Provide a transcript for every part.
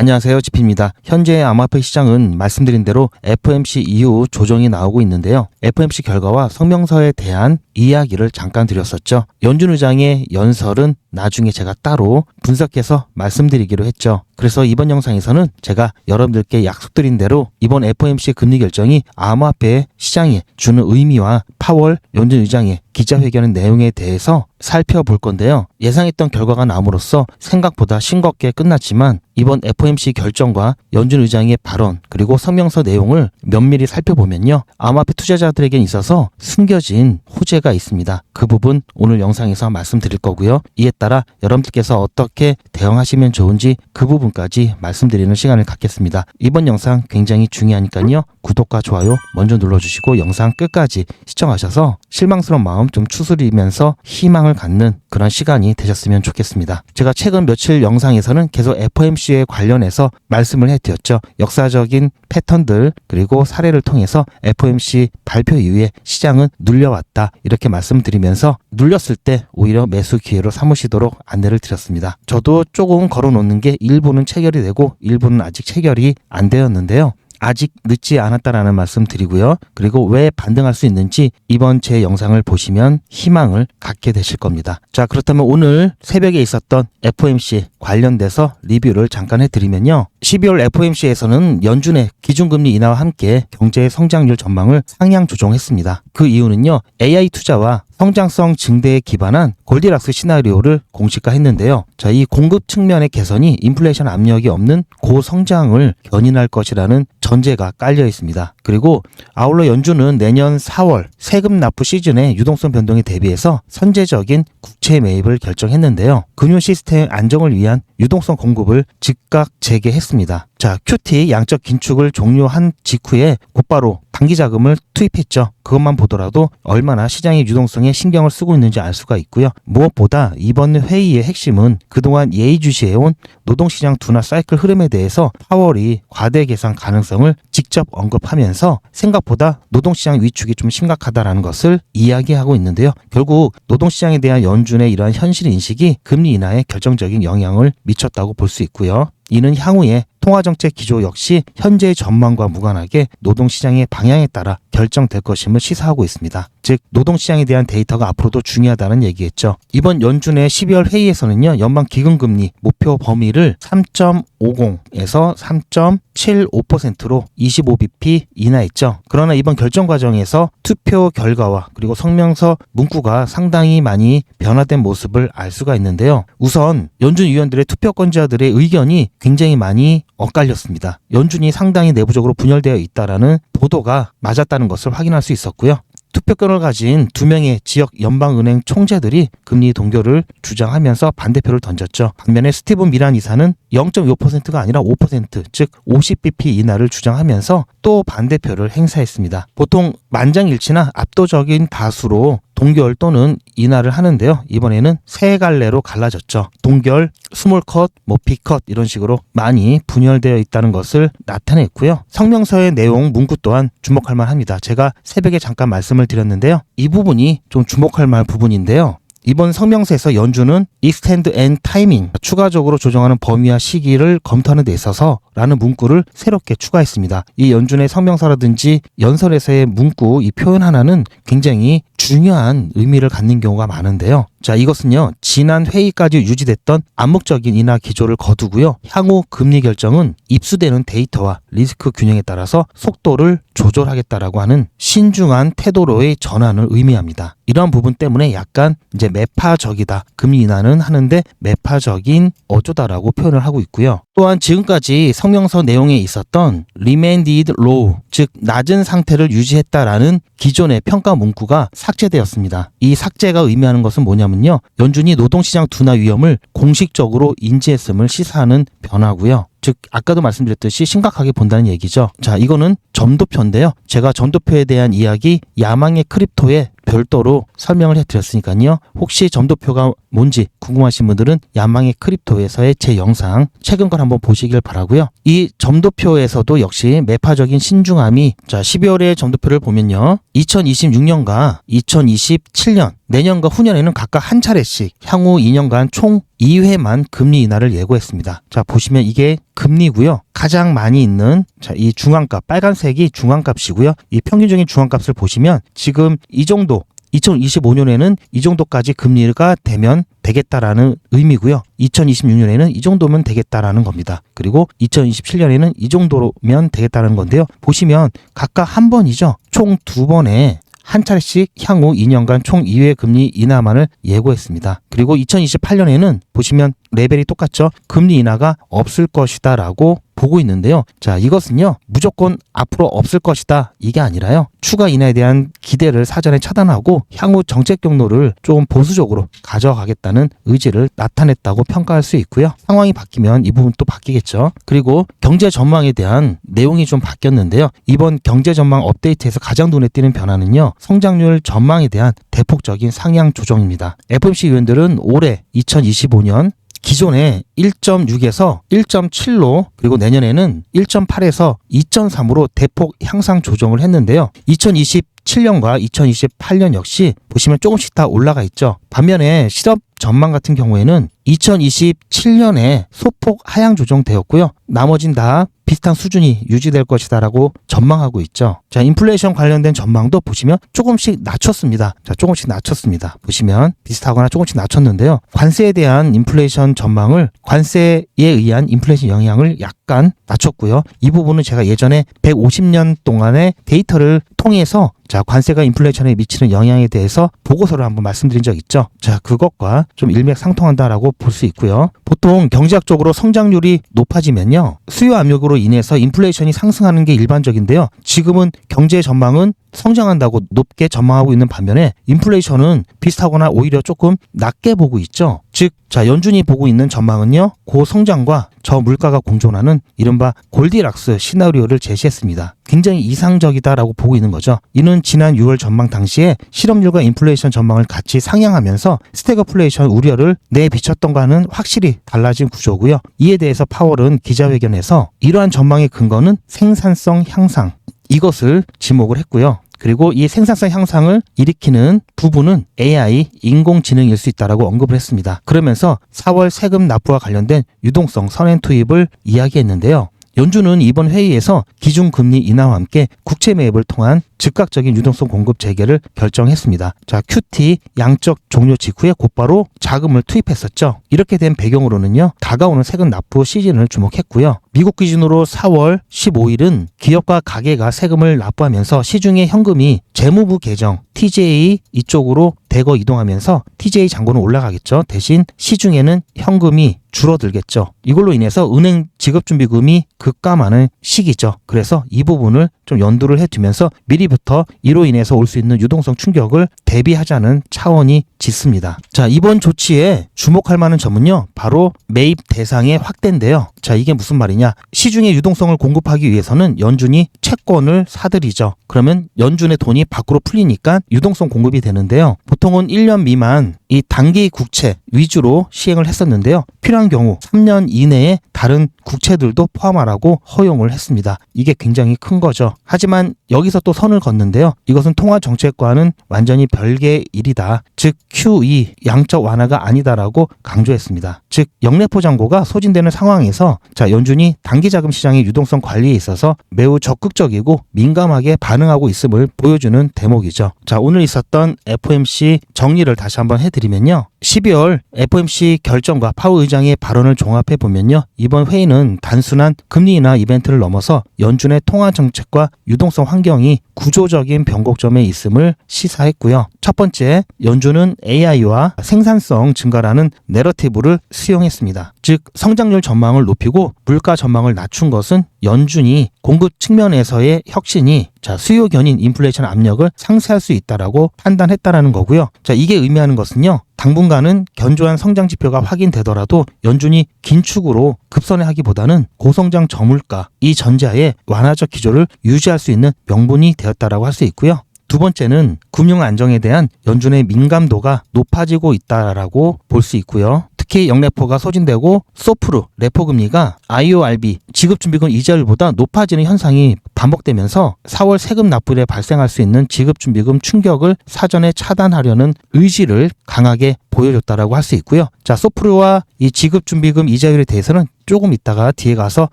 안녕하세요, 지피입니다. 현재 암호화폐 시장은 말씀드린 대로 FOMC 이후 조정이 나오고 있는데요. FOMC 결과와 성명서에 대한 이야기를 잠깐 드렸었죠. 연준 의장의 연설은 나중에 제가 따로 분석해서 말씀드리기로 했죠. 그래서 이번 영상에서는 제가 여러분들께 약속드린 대로 이번 FOMC 금리 결정이 암호화폐 시장에 주는 의미와 파월 연준 의장의 기자회견의 내용에 대해서 살펴볼 건데요. 예상했던 결과가 나옴으로써 생각보다 싱겁게 끝났지만 이번 FOMC 결정과 연준 의장의 발언 그리고 성명서 내용을 면밀히 살펴보면요. 암호화폐 투자자들에게 있어서 숨겨진 호재가 있습니다. 그 부분 오늘 영상에서 말씀드릴 거고요. 이에 따라 여러분들께서 어떻게 대응하시면 좋은지 그 부분까지 말씀드리는 시간을 갖겠습니다. 이번 영상 굉장히 중요하니까요. 구독과 좋아요 먼저 눌러주시고 영상 끝까지 시청하셔서 실망스러운 마음 좀 추스리면서 희망을 갖는 그런 시간이 되셨으면 좋겠습니다. 제가 최근 며칠 영상에서는 계속 FOMC에 관련해서 말씀을 해드렸죠. 역사적인 패턴들 그리고 사례를 통해서 FOMC 발표 이후에 시장은 눌려왔다 이렇게 말씀드리면서 눌렸을 때 오히려 매수 기회로 삼으시도록 안내를 드렸습니다. 저도 조금 걸어놓는 게 일부는 체결이 되고 일부는 아직 체결이 안 되었는데요. 아직 늦지 않았다라는 말씀 드리고요. 그리고 왜 반등할 수 있는지 이번 제 영상을 보시면 희망을 갖게 되실 겁니다. 자, 그렇다면 오늘 새벽에 있었던 FOMC 관련돼서 리뷰를 잠깐 해드리면요. 12월 FOMC에서는 연준의 기준금리 인하와 함께 경제 성장률 전망을 상향 조정했습니다. 그 이유는요. AI 투자와 성장성 증대에 기반한 골디락스 시나리오를 공식화했는데요. 자, 이 공급 측면의 개선이 인플레이션 압력이 없는 고성장을 견인할 것이라는 전제가 깔려 있습니다. 그리고 아울러 연준은 내년 4월 세금 납부 시즌의 유동성 변동에 대비해서 선제적인 국채 매입을 결정했는데요. 금융 시스템 안정을 위한 유동성 공급을 즉각 재개했습니다. 자, QT 양적 긴축을 종료한 직후에 곧바로 단기 자금을 투입했죠. 그것만 보더라도 얼마나 시장의 유동성에 신경을 쓰고 있는지 알 수가 있고요. 무엇보다 이번 회의의 핵심은 그동안 예의주시해온 노동시장 둔화 사이클 흐름에 대해서 파월이 과대 계산 가능성을 직접 언급하면서 생각보다 노동시장 위축이 좀 심각하다라는 것을 이야기하고 있는데요. 결국 노동시장에 대한 연준의 이러한 현실 인식이 금리 인하에 결정적인 영향을 미쳤다고 볼 수 있고요. 이는 향후에 통화정책 기조 역시 현재의 전망과 무관하게 노동시장의 방향에 따라 결정될 것임을 시사하고 있습니다. 즉 노동시장에 대한 데이터가 앞으로도 중요하다는 얘기겠죠. 이번 연준의 12월 회의에서는요. 연방기금금리 목표 범위를 3.50에서 3.75%로 25bp 인하했죠. 그러나 이번 결정 과정에서 투표 결과와 그리고 성명서 문구가 상당히 많이 변화된 모습을 알 수가 있는데요. 우선 연준 위원들의 투표권자들의 의견이 굉장히 많이 엇갈렸습니다. 연준이 상당히 내부적으로 분열되어 있다라는 보도가 맞았다는 것을 확인할 수 있었고요. 투표권을 가진 두 명의 지역 연방은행 총재들이 금리 동결을 주장하면서 반대표를 던졌죠. 반면에 스티븐 미란 이사는 0.5%가 아니라 5%, 즉 50bp 인하를 주장하면서 또 반대표를 행사했습니다. 보통 만장일치나 압도적인 다수로 동결 또는 인하를 하는데요. 이번에는 세 갈래로 갈라졌죠. 동결, 스몰컷, B컷 이런 식으로 많이 분열되어 있다는 것을 나타냈고요. 성명서의 내용, 문구 또한 주목할 만합니다. 제가 새벽에 잠깐 말씀을 드렸는데요. 이 부분이 좀 주목할 만한 부분인데요. 이번 성명서에서 연준은 extend and timing, 추가적으로 조정하는 범위와 시기를 검토하는 데 있어서 라는 문구를 새롭게 추가했습니다. 이 연준의 성명서라든지 연설에서의 문구, 이 표현 하나는 굉장히 중요한 의미를 갖는 경우가 많은데요. 자, 이것은요. 지난 회의까지 유지됐던 암묵적인 인하 기조를 거두고요. 향후 금리 결정은 입수되는 데이터와 리스크 균형에 따라서 속도를 조절하겠다라고 하는 신중한 태도로의 전환을 의미합니다. 이러한 부분 때문에 약간 이제 매파적이다. 금리 인하는 하는데 매파적인 어조다라고 표현을 하고 있고요. 또한 지금까지 성명서 내용에 있었던 remained low, 즉 낮은 상태를 유지했다라는 기존의 평가 문구가 삭제되었습니다. 이 삭제가 의미하는 것은 뭐냐면요. 연준이 노동시장 둔화 위험을 공식적으로 인지했음을 시사하는 변화고요. 즉 아까도 말씀드렸듯이 심각하게 본다는 얘기죠. 자, 이거는 점도표인데요. 제가 점도표에 대한 이야기 야망의 크립토에 별도로 설명을 해드렸으니까요. 혹시 점도표가 뭔지 궁금하신 분들은 야망의 크립토에서의 제 영상 최근 걸 한번 보시길 바라고요. 이 점도표에서도 역시 매파적인 신중함이 12월의 점도표를 보면요. 2026년과 2027년 내년과 후년에는 각각 한 차례씩 향후 2년간 총 2회만 금리 인하를 예고했습니다. 자, 보시면 이게 금리고요. 가장 많이 있는 이 중앙값, 빨간색이 중앙값이고요. 이 평균적인 중앙값을 보시면 지금 이 정도 2025년에는 이 정도까지 금리가 되면 되겠다라는 의미고요. 2026년에는 이 정도면 되겠다라는 겁니다. 그리고 2027년에는 이 정도면 되겠다는 건데요. 보시면 각각 한 번이죠. 총 2번에 한 차례씩 향후 2년간 총 2회 금리 인하만을 예고했습니다. 그리고 2028년에는 보시면 레벨이 똑같죠. 금리 인하가 없을 것이다 라고 보고 있는데요. 자, 이것은요 무조건 앞으로 없을 것이다 이게 아니라요. 추가 인하에 대한 기대를 사전에 차단하고 향후 정책 경로를 조금 보수적으로 가져가겠다는 의지를 나타냈다고 평가할 수 있고요. 상황이 바뀌면 이 부분 또 바뀌겠죠. 그리고 경제 전망에 대한 내용이 좀 바뀌었는데요. 이번 경제 전망 업데이트에서 가장 눈에 띄는 변화는요. 성장률 전망에 대한 대폭적인 상향 조정입니다. FOMC 위원들은 올해 2025년 기존에 1.6에서 1.7로 그리고 내년에는 1.8에서 2.3으로 대폭 향상 조정을 했는데요. 2027년과 2028년 역시 보시면 조금씩 다 올라가 있죠. 반면에 실업 전망 같은 경우에는 2027년에 소폭 하향 조정되었고요. 나머진 다 비슷한 수준이 유지될 것이다라고 전망하고 있죠. 자, 인플레이션 관련된 전망도 보시면 조금씩 낮췄습니다. 자, 조금씩 낮췄습니다. 보시면 비슷하거나 조금씩 낮췄는데요. 관세에 대한 인플레이션 전망을 관세에 의한 인플레이션 영향을 약간 낮췄고요. 이 부분은 제가 예전에 150년 동안의 데이터를 통해서 자, 관세가 인플레이션에 미치는 영향에 대해서 보고서를 한번 말씀드린 적 있죠. 자, 그것과 좀 일맥상통한다라고 볼 수 있고요. 보통 경제학적으로 성장률이 높아지면요. 수요 압력으로 인해서 인플레이션이 상승하는 게 일반적인데요. 지금은 경제 전망은 성장한다고 높게 전망하고 있는 반면에 인플레이션은 비슷하거나 오히려 조금 낮게 보고 있죠. 즉, 자, 연준이 보고 있는 전망은요. 고성장과 저물가가 공존하는 이른바 골디락스 시나리오를 제시했습니다. 굉장히 이상적이다라고 보고 있는 거죠. 이는 지난 6월 전망 당시에 실업률과 인플레이션 전망을 같이 상향하면서 스태그플레이션 우려를 내비쳤던가는 확실히 달라진 구조고요. 이에 대해서 파월은 기자회견에서 이러한 전망의 근거는 생산성 향상 이것을 지목을 했고요. 그리고 이 생산성 향상을 일으키는 부분은 AI, 인공지능일 수 있다라고 언급을 했습니다. 그러면서 4월 세금 납부와 관련된 유동성 선행 투입을 이야기했는데요. 연준은 이번 회의에서 기준금리 인하와 함께 국채 매입을 통한 즉각적인 유동성 공급 재개를 결정했습니다. 자, QT 양적 종료 직후에 곧바로 자금을 투입했었죠. 이렇게 된 배경으로는요. 다가오는 세금 납부 시즌을 주목했고요. 미국 기준으로 4월 15일은 기업과 가게가 세금을 납부하면서 시중에 현금이 재무부 계정 TJ 이쪽으로 대거 이동하면서 TJ 잔고는 올라가겠죠. 대신 시중에는 현금이 줄어들겠죠. 이걸로 인해서 은행 지급준비금이 급감하는 시기죠. 그래서 이 부분을 좀 연두를 해두면서 미리부터 이로 인해서 올 수 있는 유동성 충격을 대비하자는 차원이 짙습니다. 자, 이번 조치에 주목할 만한 점은요. 바로 매입 대상의 확대인데요. 자, 이게 무슨 말이냐. 시중에 유동성을 공급하기 위해서는 연준이 채권을 사들이죠. 그러면 연준의 돈이 밖으로 풀리니까 유동성 공급이 되는데요. 보통은 1년 미만 이 단기 국채 위주로 시행을 했었는데요. 필요한 경우 3년 이내에 다른 국채들도 포함하라고 허용을 했습니다. 이게 굉장히 큰 거죠. 하지만 여기서 또 선을 걷는데요. 이것은 통화정책과는 완전히 별개의 일이다. 즉 QE 양적 완화가 아니다라고 강조했습니다. 즉 영래포 잔고가 소진되는 상황에서 자, 연준이 단기자금 시장의 유동성 관리에 있어서 매우 적극적이고 민감하게 반응하고 있음을 보여주는 대목이죠. 자, 오늘 있었던 FOMC 정리를 다시 한번 해드리면요. 12월 FOMC 결정과 파월 의장의 발언을 종합해 보면요. 이번 회의는 단순한 금리 인하 이벤트를 넘어서 연준의 통화 정책과 유동성 환경이 구조적인 변곡점에 있음을 시사했고요. 첫 번째, 연준은 AI와 생산성 증가라는 내러티브를 수용했습니다. 즉 성장률 전망을 높이고 물가 전망을 낮춘 것은 연준이 공급 측면에서의 혁신이 자, 수요 견인 인플레이션 압력을 상쇄할 수 있다라고 판단했다라는 거고요. 자, 이게 의미하는 것은요. 당분간은 견조한 성장 지표가 확인되더라도 연준이 긴축으로 급선회하기보다는 고성장 저물가 이 전제하에 완화적 기조를 유지할 수 있는 명분이 되었다라고 할 수 있고요. 두 번째는 금융 안정에 대한 연준의 민감도가 높아지고 있다라고 볼 수 있고요. 특히 영레포가 소진되고 소프루, 레포 금리가 IORB, 지급준비금 이자율보다 높아지는 현상이 반복되면서 4월 세금 납부일에 발생할 수 있는 지급준비금 충격을 사전에 차단하려는 의지를 강하게 보여줬다라고 할 수 있고요. 자, 소프루와 이 지급준비금 이자율에 대해서는 조금 이따가 뒤에 가서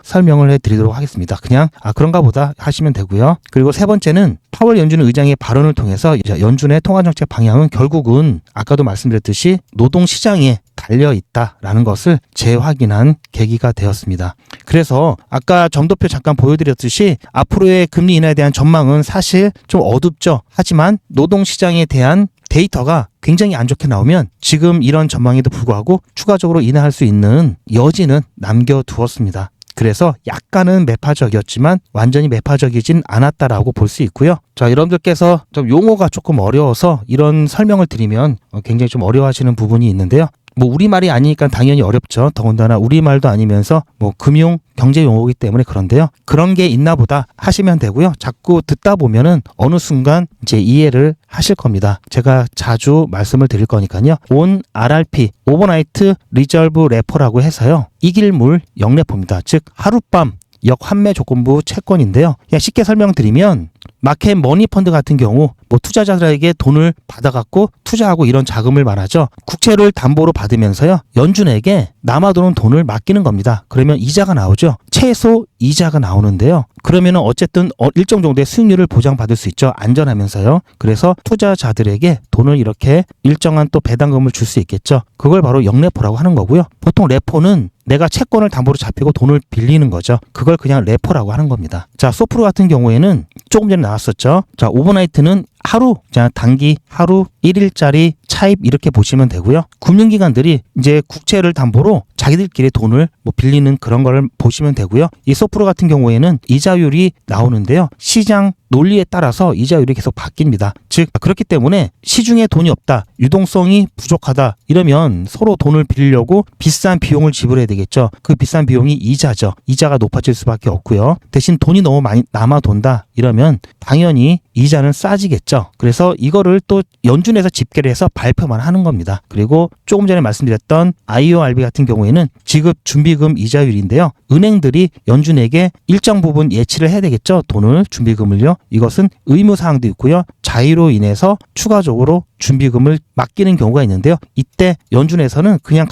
설명을 해드리도록 하겠습니다. 그냥 그런가 보다 하시면 되고요. 그리고 세 번째는 파월 연준 의장의 발언을 통해서 연준의 통화정책 방향은 결국은 아까도 말씀드렸듯이 노동시장에 달려있다라는 것을 재확인한 계기가 되었습니다. 그래서 아까 점도표 잠깐 보여드렸듯이 앞으로의 금리 인하에 대한 전망은 사실 좀 어둡죠. 하지만 노동시장에 대한 데이터가 굉장히 안 좋게 나오면 지금 이런 전망에도 불구하고 추가적으로 인하할 수 있는 여지는 남겨두었습니다. 그래서 약간은 매파적이었지만 완전히 매파적이진 않았다라고 볼 수 있고요. 자, 여러분들께서 좀 용어가 조금 어려워서 이런 설명을 드리면 굉장히 좀 어려워하시는 부분이 있는데요. 뭐 우리말이 아니니까 당연히 어렵죠. 더군다나 우리말도 아니면서 뭐 금융, 경제 용어이기 때문에 그런데요. 그런 게 있나 보다 하시면 되고요. 자꾸 듣다 보면은 어느 순간 이제 이해를 하실 겁니다. 제가 자주 말씀을 드릴 거니까요. 온 RRP, 오버나이트 리저브 레포라고 해서요. 이길물 영레포입니다. 즉 하룻밤 역환매 조건부 채권인데요. 그냥 쉽게 설명드리면 마켓 머니 펀드 같은 경우 뭐 투자자들에게 돈을 받아갖고 투자하고 이런 자금을 말하죠. 국채를 담보로 받으면서요. 연준에게 남아도는 돈을 맡기는 겁니다. 그러면 이자가 나오죠. 최소 이자가 나오는데요. 그러면은 어쨌든 일정 정도의 수익률을 보장받을 수 있죠. 안전하면서요. 그래서 투자자들에게 돈을 이렇게 일정한 또 배당금을 줄 수 있겠죠. 그걸 바로 영레포라고 하는 거고요. 보통 레포는 내가 채권을 담보로 잡히고 돈을 빌리는 거죠. 그걸 그냥 레포라고 하는 겁니다. 자, 소프루 같은 경우에는 조금 전에 나왔었죠. 자, 오버나이트는 하루, 자, 단기 하루 1일짜리 차입 이렇게 보시면 되고요. 금융기관들이 이제 국채를 담보로 자기들끼리 돈을 뭐 빌리는 그런 걸 보시면 되고요. 이 소프루 같은 경우에는 이자율이 나오는데요. 시장 논리에 따라서 이자율이 계속 바뀝니다. 즉 그렇기 때문에 시중에 돈이 없다, 유동성이 부족하다 이러면 서로 돈을 빌리려고 비싼 비용을 지불해야 되겠죠. 그 비싼 비용이 이자죠. 이자가 높아질 수밖에 없고요. 대신 돈이 너무 많이 남아돈다 이러면 당연히 이자는 싸지겠죠. 그래서 이거를 또 연준에서 집계를 해서 발표만 하는 겁니다. 그리고 조금 전에 말씀드렸던 IORB 같은 경우에는 지급 준비금 이자율인데요. 은행들이 연준에게 일정 부분 예치를 해야 되겠죠. 돈을, 준비금을요. 이것은 의무사항도 있고요. 자의로 인해서 추가적으로 준비금을 맡기는 경우가 있는데요. 이때 연준에서는 그냥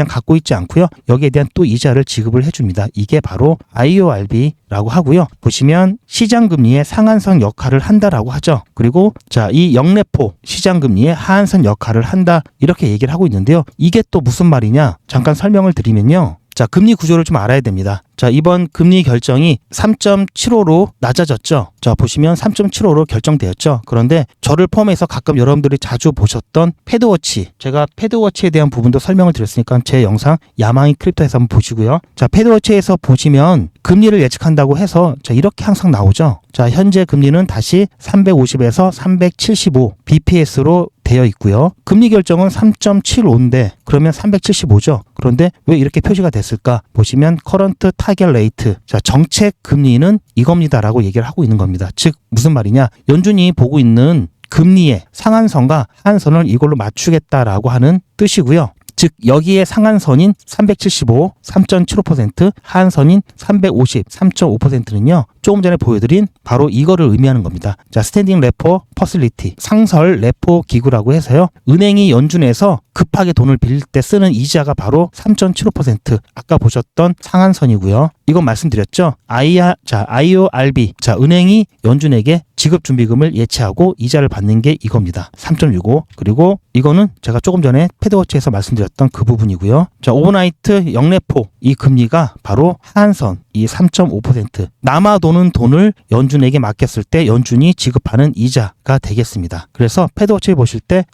갖고 있지 않고요. 여기에 대한 또 이자를 지급을 해줍니다. 이게 바로 IORB라고 하고요. 보시면 시장금리의 상한선 역할을 한다라고 하죠. 그리고 자, 이 영레포 시장금리의 하한선 역할을 한다 이렇게 얘기를 하고 있는데요. 이게 또 무슨 말이냐? 잠깐 설명을 드리면요. 자, 금리 구조를 좀 알아야 됩니다. 자, 이번 금리 결정이 3.75로 낮아졌죠. 자, 보시면 3.75로 결정되었죠. 그런데 저를 포함해서 가끔 여러분들이 자주 보셨던 패드워치, 제가 패드워치에 대한 부분도 설명을 드렸으니까 제 영상 야망이 크립토에서 한번 보시고요. 자, 패드워치에서 보시면 금리를 예측한다고 해서 자, 이렇게 항상 나오죠. 자, 현재 금리는 다시 350에서 375 BPS로 되어 있고요. 금리 결정은 3.75인데 그러면 375죠. 그런데 왜 이렇게 표시가 됐을까? 보시면 커런트 타겟 레이트. 자, 정책 금리는 이겁니다라고 얘기를 하고 있는 겁니다. 즉 무슨 말이냐? 연준이 보고 있는 금리의 상한선과 하한선을 이걸로 맞추겠다라고 하는 뜻이고요. 즉 여기에 상한선인 375, 3.75%, 하한선인 350, 3.5%는요. 조금 전에 보여드린 바로 이거를 의미하는 겁니다. 자, 스탠딩 레포 퍼실리티, 상설 레포 기구라고 해서요. 은행이 연준에서 급하게 돈을 빌릴 때 쓰는 이자가 바로 3.75%, 아까 보셨던 상한선이고요. 이건 말씀드렸죠. IORB, 자, 은행이 연준에게 지급준비금을 예치하고 이자를 받는 게 이겁니다. 3.65. 그리고 이거는 제가 조금 전에 패드워치에서 말씀드렸던 그 부분이고요. 자, 오버나이트 영레포, 이 금리가 바로 하한선, 이 3.5%. 남아도는 돈을 연준에게 맡겼을 때 연준이 지급하는 이자가 되겠습니다. 그래서 패드워치에 보실 때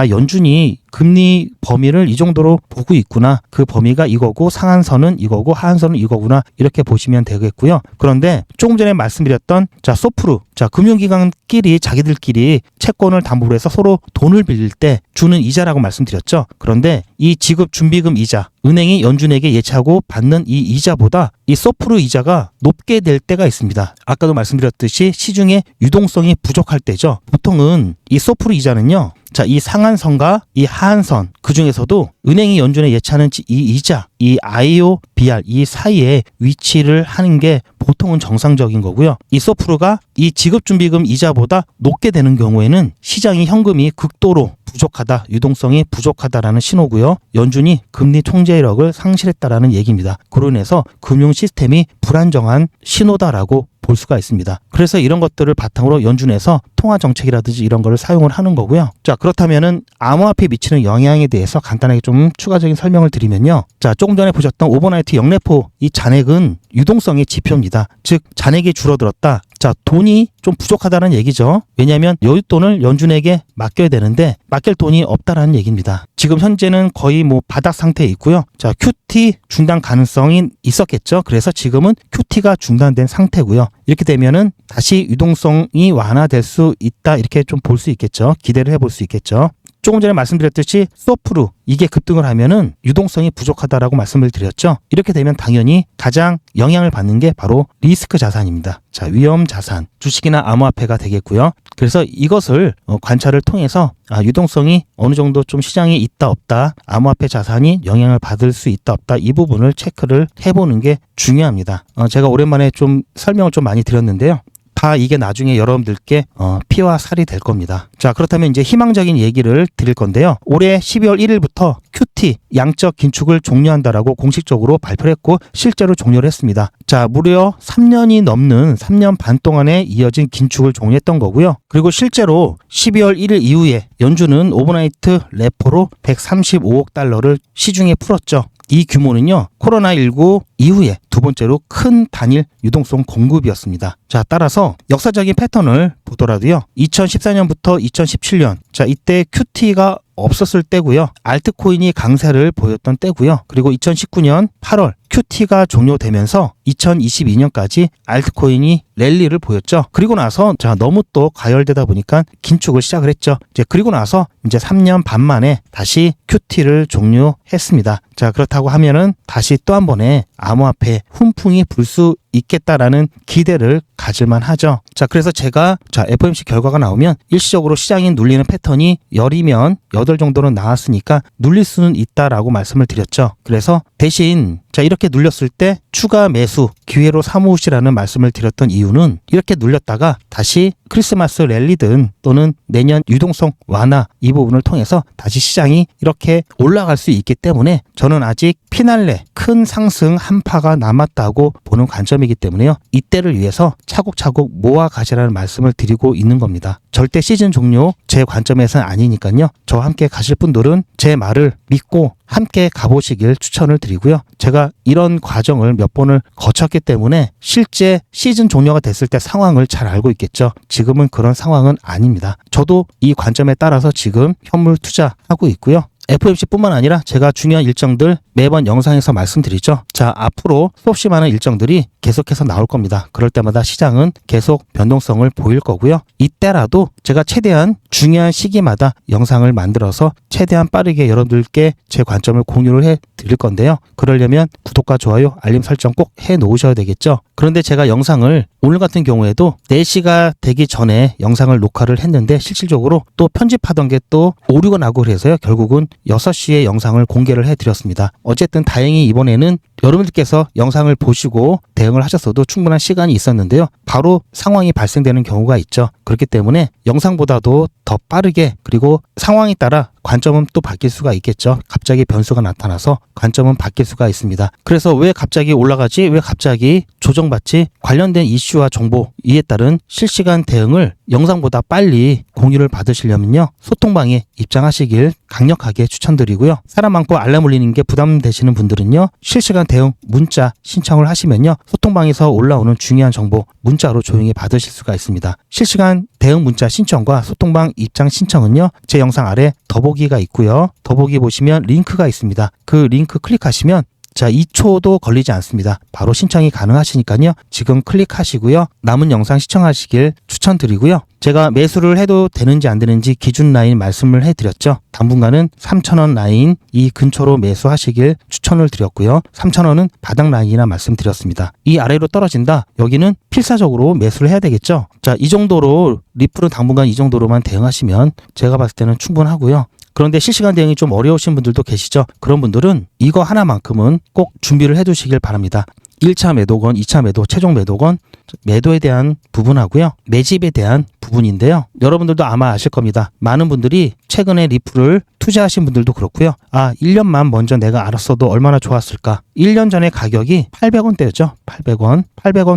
연준이 금리 범위를 이 정도로 보고 있구나. 그 범위가 이거고 상한선은 이거고 하한선은 이거구나. 이렇게 보시면 되겠고요. 그런데 조금 전에 말씀드렸던 자, 소프루. 자, 금융기관끼리 자기들끼리 채권을 담보로 해서 서로 돈을 빌릴 때 주는 이자라고 말씀드렸죠. 그런데 이 지급 준비금 이자, 은행이 연준에게 예치하고 받는 이 이자보다 이 소프루 이자가 높게 될 때가 있습니다. 아까도 말씀드렸듯이 시중에 유동성이 부족할 때죠. 보통은 이 소프루 이자는요. 자, 이 상한선과 이 하한선, 그 중에서도 은행이 연준에 예치하는 이 이자, 이 IOBR 이 사이에 위치를 하는 게 보통은 정상적인 거고요. 이 소프루가 이 지급준비금 이자보다 높게 되는 경우에는 시장이 현금이 극도로 부족하다, 유동성이 부족하다라는 신호고요. 연준이 금리 통제력을 상실했다라는 얘기입니다. 그로 인해서 금융 시스템이 불안정한 신호다라고 볼 수가 있습니다. 그래서 이런 것들을 바탕으로 연준에서 통화 정책이라든지 이런 거를 사용을 하는 거고요. 자, 그렇다면은 암호화폐에 미치는 영향에 대해서 간단하게 좀 추가적인 설명을 드리면요. 자, 조금 전에 보셨던 오버나이트 영래포 이 잔액은 유동성의 지표입니다. 즉 잔액이 줄어들었다. 자, 돈이 좀 부족하다는 얘기죠. 왜냐하면 여윳돈을 연준에게 맡겨야 되는데 맡길 돈이 없다라는 얘기입니다. 지금 현재는 거의 뭐 바닥 상태에 있고요. 자, QT 중단 가능성이 있었겠죠. 그래서 지금은 QT가 중단된 상태고요. 이렇게 되면은 다시 유동성이 완화될 수 있다, 이렇게 좀 볼 수 있겠죠. 기대를 해볼 수 있겠죠. 조금 전에 말씀드렸듯이 소프루 이게 급등을 하면은 유동성이 부족하다라고 말씀을 드렸죠. 이렇게 되면 당연히 가장 영향을 받는 게 바로 리스크 자산입니다. 자, 위험 자산, 주식이나 암호화폐가 되겠고요. 그래서 이것을 관찰을 통해서 유동성이 어느 정도 좀 시장에 있다 없다, 암호화폐 자산이 영향을 받을 수 있다 없다, 이 부분을 체크를 해보는 게 중요합니다. 제가 오랜만에 좀 설명을 좀 많이 드렸는데요. 다 이게 나중에 여러분들께 피와 살이 될 겁니다. 자, 그렇다면 이제 희망적인 얘기를 드릴 건데요. 올해 12월 1일부터 QT 양적 긴축을 종료한다라고 공식적으로 발표를 했고 실제로 종료를 했습니다. 자, 무려 3년이 넘는 3년 반 동안에 이어진 긴축을 종료했던 거고요. 그리고 실제로 12월 1일 이후에 연준은 오버나이트 레포로 135억 달러를 시중에 풀었죠. 이 규모는요, 코로나19 이후에 두 번째로 큰 단일 유동성 공급이었습니다. 자, 따라서 역사적인 패턴을 보더라도요, 2014년부터 2017년, 자, 이때 QT가 없었을 때고요. 알트코인이 강세를 보였던 때고요. 그리고 2019년 8월 QT가 종료되면서 2022년까지 알트코인이 랠리를 보였죠. 그리고 나서 자, 너무 또 가열되다 보니까 긴축을 시작을 했죠. 이제 그리고 나서 이제 3년 반 만에 다시 QT를 종료했습니다. 자, 그렇다고 하면은 다시 또 한 번의 암호화폐 훈풍이 불 수 있겠다라는 기대를 가질만 하죠. 자, 그래서 제가 FOMC 결과가 나오면 일시적으로 시장이 눌리는 패턴이 10이면 8 정도는 나왔으니까 눌릴 수는 있다라고 말씀을 드렸죠. 그래서 대신 자, 이렇게 눌렸을 때 추가 매수 기회로 삼으시라는 말씀을 드렸던 이유는 이렇게 눌렸다가 다시 크리스마스 랠리든 또는 내년 유동성 완화 이 부분을 통해서 다시 시장이 이렇게 올라갈 수 있기 때문에 저는 아직 피날레 큰 상승 한파가 남았다고 보는 관점이기 때문에요. 이때를 위해서 차곡차곡 모아 가시라는 말씀을 드리고 있는 겁니다. 절대 시즌 종료 제 관점에서는 아니니까요. 저와 함께 가실 분들은 제 말을 믿고 함께 가보시길 추천을 드리고요. 제가 이런 과정을 몇 번을 거쳤기 때문에 실제 시즌 종료가 됐을 때 상황을 잘 알고 있겠죠. 지금은 그런 상황은 아닙니다. 저도 이 관점에 따라서 지금 현물 투자하고 있고요. FOMC뿐만 아니라 제가 중요한 일정들 매번 영상에서 말씀드리죠. 자, 앞으로 수없이 많은 일정들이 계속해서 나올 겁니다. 그럴 때마다 시장은 계속 변동성을 보일 거고요. 이때라도 제가 최대한 중요한 시기마다 영상을 만들어서 최대한 빠르게 여러분들께 제 관점을 공유를 해 드릴 건데요. 그러려면 구독과 좋아요, 알림 설정 꼭 해 놓으셔야 되겠죠. 그런데 제가 영상을 오늘 같은 경우에도 4시가 되기 전에 영상을 녹화를 했는데 실질적으로 또 편집하던 게 또 오류가 나고 그래서요. 결국은 6시에 영상을 공개를 해드렸습니다. 어쨌든 다행히 이번에는 여러분들께서 영상을 보시고 대응을 하셨어도 충분한 시간이 있었는데요. 바로 상황이 발생되는 경우가 있죠. 그렇기 때문에 영상보다도 더 빠르게 그리고 상황에 따라 관점은 또 바뀔 수가 있겠죠. 갑자기 변수가 나타나서 관점은 바뀔 수가 있습니다. 그래서 왜 갑자기 올라가지? 왜 갑자기 조정받지? 관련된 이슈와 정보 이에 따른 실시간 대응을 영상보다 빨리 공유를 받으시려면요. 소통방에 입장하시길 강력하게 추천드리고요. 사람 많고 알람 울리는 게 부담되시는 분들은요. 실시간 대응 문자 신청을 하시면요. 소통방에서 올라오는 중요한 정보 문자로 조용히 받으실 수가 있습니다. 실시간 대응 문자 신청과 소통방 입장 신청은요. 제 영상 아래 더보기가 있고요. 더보기 보시면 링크가 있습니다. 그 링크 클릭하시면 자, 2초도 걸리지 않습니다. 바로 신청이 가능하시니까요. 지금 클릭하시고요. 남은 영상 시청하시길 추천드리고요. 제가 매수를 해도 되는지 안 되는지 기준 라인 말씀을 해드렸죠. 당분간은 3,000원 라인 이 근처로 매수하시길 추천을 드렸고요. 3,000원은 바닥 라인이라 말씀드렸습니다. 이 아래로 떨어진다. 여기는 필사적으로 매수를 해야 되겠죠. 자, 이 정도로 리플은 당분간 이 정도로만 대응하시면 제가 봤을 때는 충분하고요. 그런데 실시간 대응이 좀 어려우신 분들도 계시죠. 그런 분들은 이거 하나만큼은 꼭 준비를 해 두시길 바랍니다. 1차 매도건, 2차 매도, 최종 매도건, 매도에 대한 부분하고요. 매집에 대한 부분인데요. 여러분들도 아마 아실 겁니다. 많은 분들이 최근에 리플을 투자하신 분들도 그렇고요. 1년만 먼저 내가 알았어도 얼마나 좋았을까. 1년 전에 가격이 800원대였죠. 800원,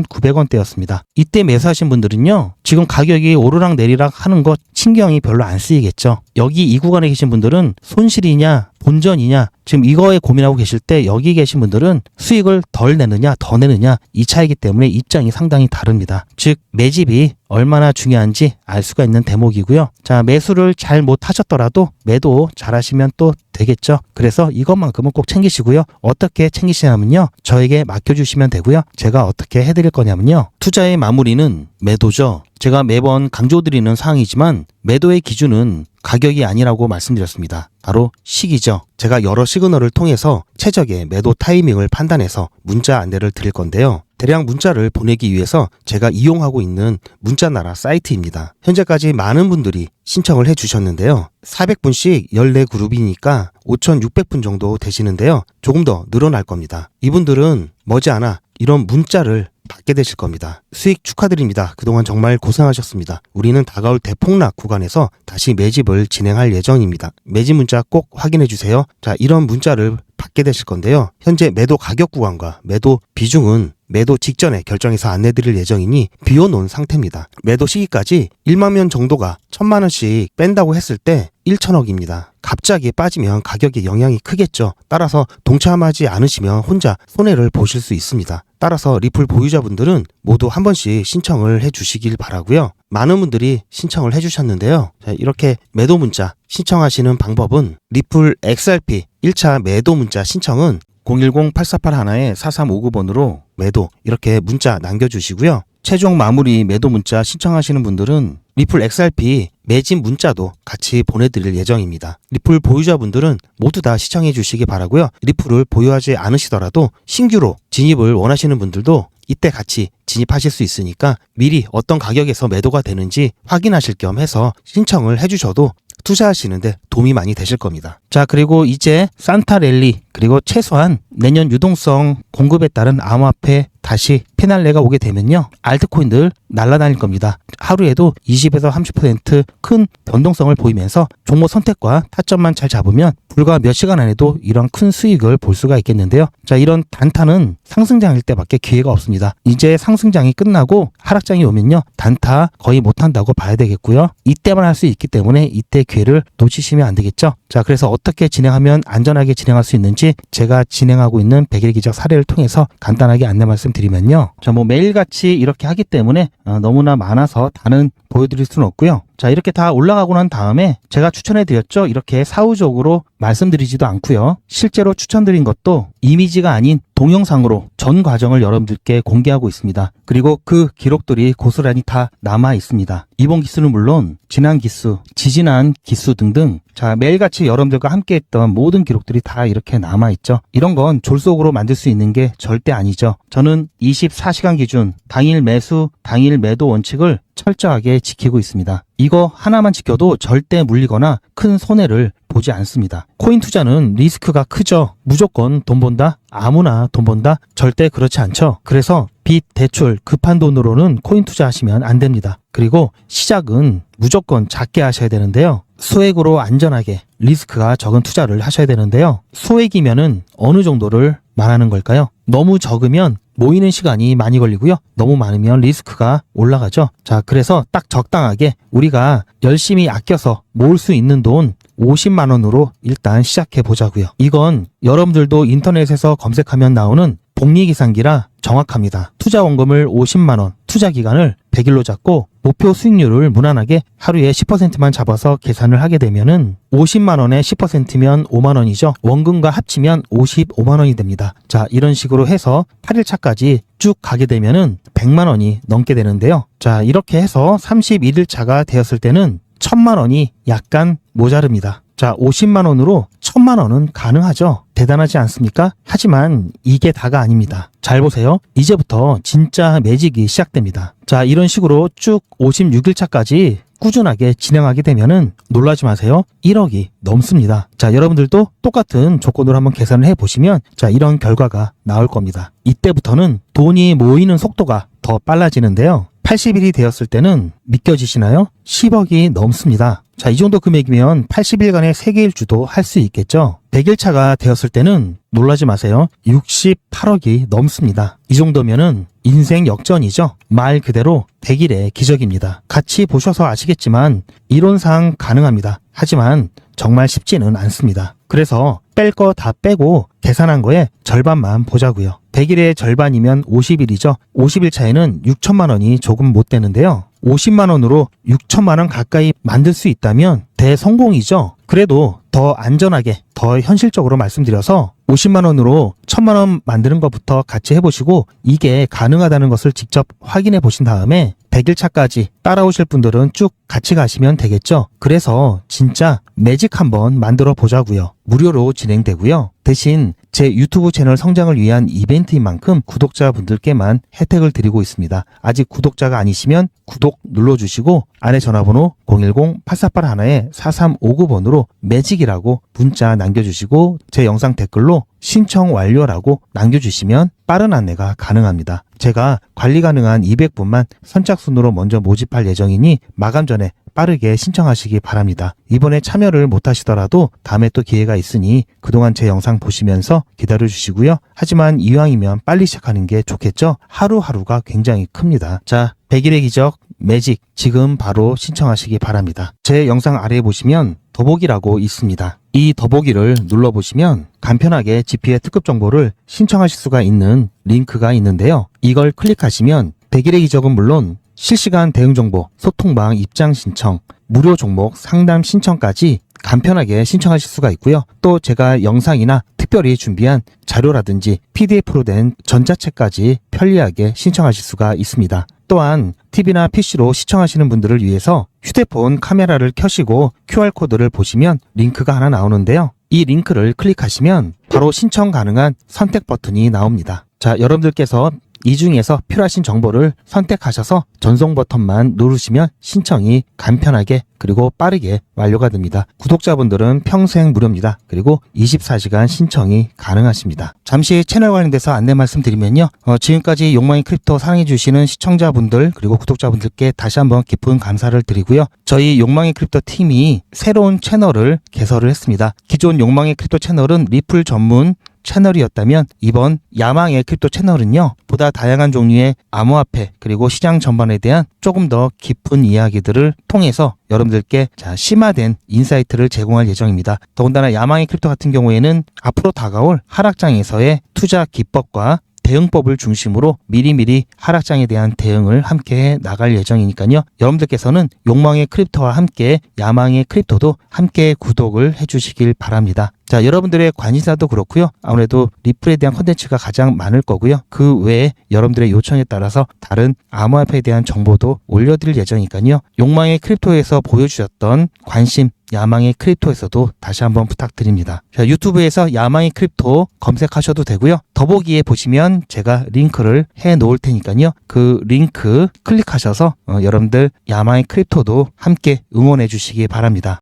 900원대였습니다. 이때 매수하신 분들은요. 지금 가격이 오르락 내리락 하는 것 신경이 별로 안 쓰이겠죠. 여기 이 구간에 계신 분들은 손실이냐 본전이냐 지금 이거에 고민하고 계실 때 여기 계신 분들은 수익을 덜 내느냐 더 내느냐 이 차이기 때문에 입장이 상당히 다릅니다. 즉 매집이 얼마나 중요한지 알 수가 있는 대목이고요. 자, 매수를 잘 못하셨더라도 매도 잘 하시면 또 되겠죠. 그래서 이것만큼은 꼭 챙기시고요. 어떻게 챙기시냐면요. 저에게 맡겨주시면 되고요. 제가 어떻게 해드릴 거냐면요. 투자의 마무리는 매도죠. 제가 매번 강조드리는 사항이지만 매도의 기준은 가격이 아니라고 말씀드렸습니다. 바로 시기죠. 제가 여러 시그널을 통해서 최적의 매도 타이밍을 판단해서 문자 안내를 드릴 건데요. 대량 문자를 보내기 위해서 제가 이용하고 있는 문자나라 사이트입니다. 현재까지 많은 분들이 신청을 해주셨는데요. 400분씩 14그룹이니까 5,600분 정도 되시는데요. 조금 더 늘어날 겁니다. 이분들은 머지않아 이런 문자를 받게 되실 겁니다. 수익 축하드립니다. 그동안 정말 고생하셨습니다. 우리는 다가올 대폭락 구간에서 다시 매집을 진행할 예정입니다. 매집 문자 꼭 확인해 주세요. 자, 이런 문자를 받게 되실 건데요. 현재 매도 가격 구간과 매도 비중은 매도 직전에 결정해서 안내드릴 예정이니 비워놓은 상태입니다. 매도 시기까지 1만 명 정도가 1,000만 원씩 뺀다고 했을 때 1,000억입니다. 갑자기 빠지면 가격에 영향이 크겠죠. 따라서 동참하지 않으시면 혼자 손해를 보실 수 있습니다. 따라서 리플 보유자분들은 모두 한 번씩 신청을 해주시길 바라고요. 많은 분들이 신청을 해주셨는데요. 자, 이렇게 매도 문자 신청하시는 방법은 리플 XRP 1차 매도 문자 신청은 010-8481-4359번으로 매도 이렇게 문자 남겨주시고요. 최종 마무리 매도 문자 신청하시는 분들은 리플 XRP 매집 문자도 같이 보내드릴 예정입니다. 리플 보유자분들은 모두 다 시청해 주시기 바라고요. 리플을 보유하지 않으시더라도 신규로 진입을 원하시는 분들도 이때 같이 진입하실 수 있으니까 미리 어떤 가격에서 매도가 되는지 확인하실 겸 해서 신청을 해주셔도 투자하시는데 도움이 많이 되실 겁니다. 자, 그리고 이제 산타 랠리 그리고 최소한 내년 유동성 공급에 따른 암호화폐 다시 피날레가 오게 되면요. 알트코인들 날아다닐 겁니다. 하루에도 20에서 30% 큰 변동성을 보이면서 종목 선택과 타점만 잘 잡으면 불과 몇 시간 안에도 이런 큰 수익을 볼 수가 있겠는데요. 자, 이런 단타는 상승장일 때밖에 기회가 없습니다. 이제 상승장이 끝나고 하락장이 오면요. 단타 거의 못한다고 봐야 되겠고요. 이때만 할 수 있기 때문에 이때 기회를 놓치시면 안 되겠죠. 자, 그래서 어떻게 진행하면 안전하게 진행할 수 있는지 제가 진행하고 있는 100일 기적 사례를 통해서 간단하게 안내 말씀드리면요. 자, 매일같이 이렇게 하기 때문에 너무나 많아서 다는 보여드릴 수는 없고요. 자, 이렇게 다 올라가고 난 다음에 제가 추천해드렸죠. 이렇게 사후적으로 말씀드리지도 않고요. 실제로 추천드린 것도 이미지가 아닌 동영상으로 전 과정을 여러분들께 공개하고 있습니다. 그리고 그 기록들이 고스란히 다 남아 있습니다. 이번 기수는 물론 지난 기수, 지지난 기수 등등 자, 매일같이 여러분들과 함께 했던 모든 기록들이 다 이렇게 남아있죠. 이런 건 졸속으로 만들 수 있는 게 절대 아니죠. 저는 24시간 기준 당일 매수, 당일 매도 원칙을 철저하게 지키고 있습니다. 이거 하나만 지켜도 절대 물리거나 큰 손해를 보지 않습니다. 코인 투자는 리스크가 크죠. 무조건 돈 번다? 아무나 돈 번다? 절대 그렇지 않죠. 그래서 빚, 대출, 급한 돈으로는 코인 투자하시면 안 됩니다. 그리고 시작은 무조건 작게 하셔야 되는데요. 소액으로 안전하게 리스크가 적은 투자를 하셔야 되는데요. 소액이면은 어느 정도를 말하는 걸까요? 너무 적으면 모이는 시간이 많이 걸리고요. 너무 많으면 리스크가 올라가죠. 자, 그래서 딱 적당하게 우리가 열심히 아껴서 모을 수 있는 돈 50만 원으로 일단 시작해 보자고요. 이건 여러분들도 인터넷에서 검색하면 나오는 복리계산기라 정확합니다. 투자 원금을 50만 원, 투자 기간을 100일로 잡고 목표 수익률을 무난하게 하루에 10%만 잡아서 계산을 하게 되면은 50만 원에 10%면 5만 원이죠. 원금과 합치면 55만 원이 됩니다. 자, 이런 식으로 해서 8일차까지 쭉 가게 되면은 100만 원이 넘게 되는데요. 자, 이렇게 해서 31일차가 되었을 때는 1000만 원이 약간 모자릅니다. 자, 50만 원으로 1000만 원은 가능하죠. 대단하지 않습니까? 하지만 이게 다가 아닙니다. 잘 보세요. 이제부터 진짜 매직이 시작됩니다. 자, 이런 식으로 쭉 56일차까지 꾸준하게 진행하게 되면은 놀라지 마세요. 1억이 넘습니다. 자, 여러분들도 똑같은 조건으로 한번 계산을 해보시면 자, 이런 결과가 나올 겁니다. 이때부터는 돈이 모이는 속도가 더 빨라지는데요. 80일이 되었을 때는 믿겨지시나요? 10억이 넘습니다. 자, 이 정도 금액이면 80일간의 세계일주도 할 수 있겠죠? 100일차가 되었을 때는 놀라지 마세요. 68억이 넘습니다. 이 정도면은 인생 역전이죠. 말 그대로 100일의 기적입니다. 같이 보셔서 아시겠지만 이론상 가능합니다. 하지만 정말 쉽지는 않습니다. 그래서 뺄 거 다 빼고 계산한 거에 절반만 보자고요. 100일의 절반이면 50일이죠. 50일 차에는 6천만 원이 조금 못 되는데요. 50만 원으로 6천만 원 가까이 만들 수 있다면 대성공이죠. 그래도 더 안전하게, 더 현실적으로 말씀드려서 50만 원으로 1000만 원 만드는 것부터 같이 해보시고 이게 가능하다는 것을 직접 확인해 보신 다음에 100일차까지 따라오실 분들은 쭉 같이 가시면 되겠죠. 그래서 진짜 매직 한번 만들어 보자고요. 무료로 진행되고요. 대신 제 유튜브 채널 성장을 위한 이벤트인 만큼 구독자분들께만 혜택을 드리고 있습니다. 아직 구독자가 아니시면 구독 눌러주시고 안에 전화번호 010-8481-4359번으로 매직이라고 문자 남겨주시고 제 영상 댓글로 신청 완료라고 남겨주시면 빠른 안내가 가능합니다. 제가 관리 가능한 200분만 선착순으로 먼저 모집할 예정이니 마감 전에 빠르게 신청하시기 바랍니다. 이번에 참여를 못하시더라도 다음에 또 기회가 있으니 그동안 제 영상 보시면서 기다려주시고요. 하지만 이왕이면 빨리 시작하는 게 좋겠죠? 하루하루가 굉장히 큽니다. 자, 100일의 기적 매직 지금 바로 신청하시기 바랍니다. 제 영상 아래에 보시면 더보기라고 있습니다. 이 더보기를 눌러보시면 간편하게 GP의 특급 정보를 신청하실 수가 있는 링크가 있는데요. 이걸 클릭하시면 100일의 기적은 물론 실시간 대응 정보, 소통방 입장 신청, 무료 종목 상담 신청까지 간편하게 신청하실 수가 있고요. 또 제가 영상이나 특별히 준비한 자료라든지 PDF로 된 전자책까지 편리하게 신청하실 수가 있습니다. 또한 TV나 PC로 시청하시는 분들을 위해서 휴대폰 카메라를 켜시고 QR코드를 보시면 링크가 하나 나오는데요. 이 링크를 클릭하시면 바로 신청 가능한 선택 버튼이 나옵니다. 자, 여러분들께서 이 중에서 필요하신 정보를 선택하셔서 전송 버튼만 누르시면 신청이 간편하게 그리고 빠르게 완료가 됩니다. 구독자분들은 평생 무료입니다. 그리고 24시간 신청이 가능하십니다. 잠시 채널 관련돼서 안내 말씀드리면요. 지금까지 욕망의 크립토 사랑해주시는 시청자분들 그리고 구독자분들께 다시 한번 깊은 감사를 드리고요. 저희 욕망의 크립토 팀이 새로운 채널을 개설을 했습니다. 기존 욕망의 크립토 채널은 리플 전문 채널이었다면 이번 야망의 크립토 채널은요, 보다 다양한 종류의 암호화폐 그리고 시장 전반에 대한 조금 더 깊은 이야기들을 통해서 여러분들께 심화된 인사이트를 제공할 예정입니다. 더군다나 야망의 크립토 같은 경우에는 앞으로 다가올 하락장에서의 투자 기법과 대응법을 중심으로 미리미리 하락장에 대한 대응을 함께 나갈 예정이니까요. 여러분들께서는 욕망의 크립토와 함께 야망의 크립토도 함께 구독을 해주시길 바랍니다. 자, 여러분들의 관심사도 그렇고요. 아무래도 리플에 대한 콘텐츠가 가장 많을 거고요. 그 외에 여러분들의 요청에 따라서 다른 암호화폐에 대한 정보도 올려드릴 예정이니까요. 욕망의 크립토에서 보여주셨던 관심, 야망의 크립토에서도 다시 한번 부탁드립니다. 자, 유튜브에서 야망의 크립토 검색하셔도 되고요. 더보기에 보시면 제가 링크를 해 놓을 테니까요. 그 링크 클릭하셔서 여러분들 야망의 크립토도 함께 응원해 주시기 바랍니다.